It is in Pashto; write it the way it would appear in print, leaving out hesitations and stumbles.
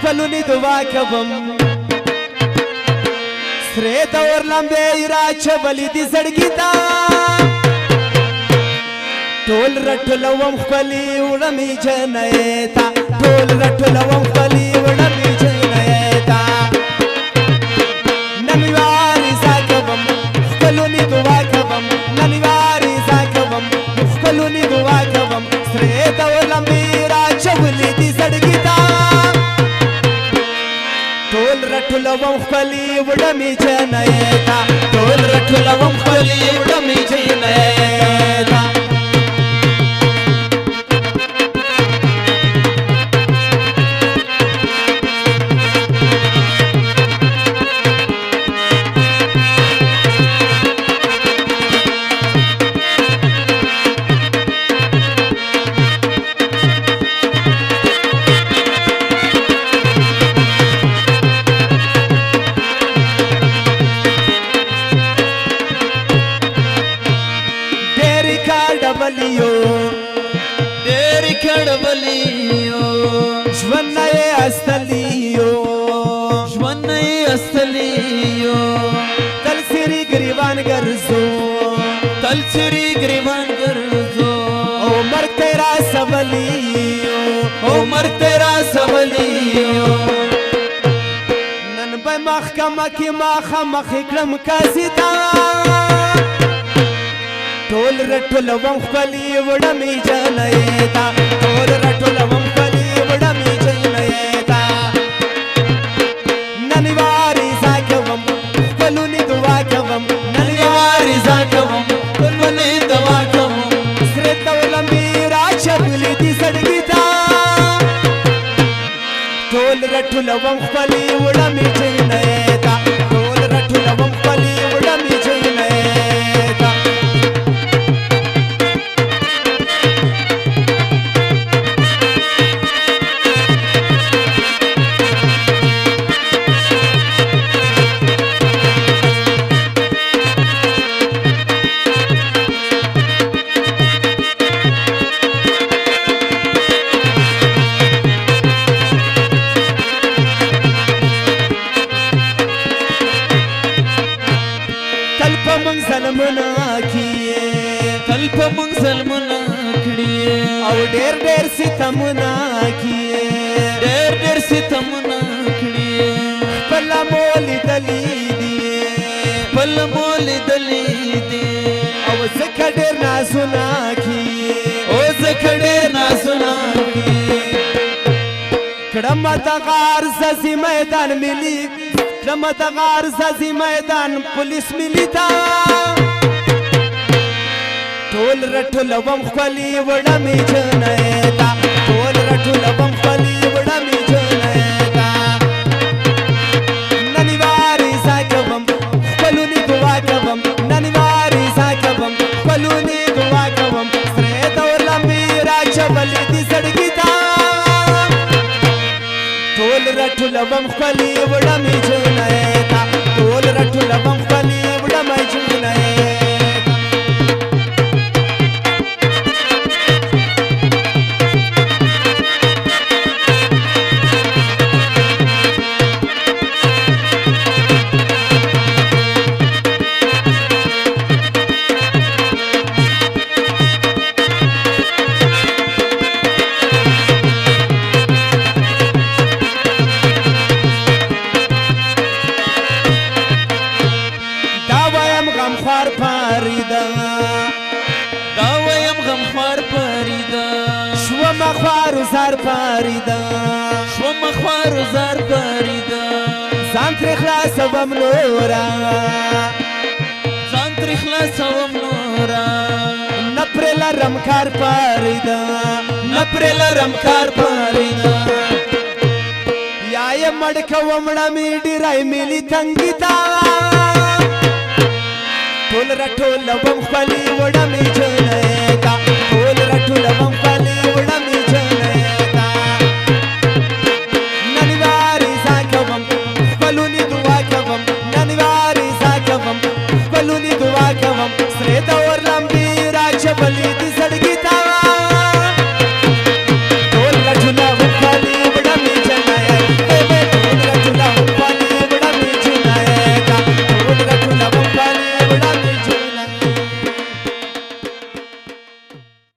خپلونی دعا کوم سره دور لمبه را چولی دی زړګي تا ټول رټلوم خپلې وړمې جنې تا ټول رټلوم خپلې وړمې جنې تا نن وارزا کوم خپلونی دعا کوم نن وارزا کوم خپلونی دعا کوم سره دور لمبه را چولی دی زړګي تا ټول رټلوم خپلې وړمې جنې تا ټول رټلوم خپلې وړمې جنې تا ډېرې کړبلیو ژوند نه یې استلیو ژوند نه یې استلیو تل سری ګریوان ګرځو تل سری ګریوان ګرځو او مرګ تیرا سولیو او مرګ تیرا سولیو نن به محکمه کې مخامخ کړم قاضي ته ټول رټلوم خپلې وړمې جنې تا ټول رټلوم خپلې وړمې جنې تا نن وارزا کوم خپلونی دعا کوم نن وارزا کوم خپلونی دعا کوم سره دولمې را چولی دی زړګي تا ټول رټلوم خپلې وړمې جنې تا ټول رټلوم خپلې وړمې جنې تا تل په مونږ ظلمونه کړي او ډېر ډېر ستمونه کیې ډېر ډېر ستمونه کړي خپل مو لیدلي دي خپل مو لیدلي دي او ځکه ډېر نازونه کیې او ځکه ډېر نازونه کړي کړم دغه عرضي میدان ملي کړم دغه عرضي میدان پولیس ملي تا ټول رټلوم خپلې وړمې جنې تا ټول رټلوم خپلې وړمې جنې تا نن وارزا کوم خپلونی دعا کوم نن وارزا کوم خپلونی دعا کوم سره دور لمبې را چولی دی زړګي تا ټول رټلوم خپلې وړمې جنې تا ټول رټلوم خپلې وړمې جنې زار پاریدا شوم خوار زار پاریدا ځان تر خلاصوم نورا ځان تر خلاصوم نورا نپر لرم کار پاریدا نپر لرم کار پاریدا یا یې مړ کوم مړمې ډیرای ملي تنګیتا ټول رټولوم خپلې وړمې جنې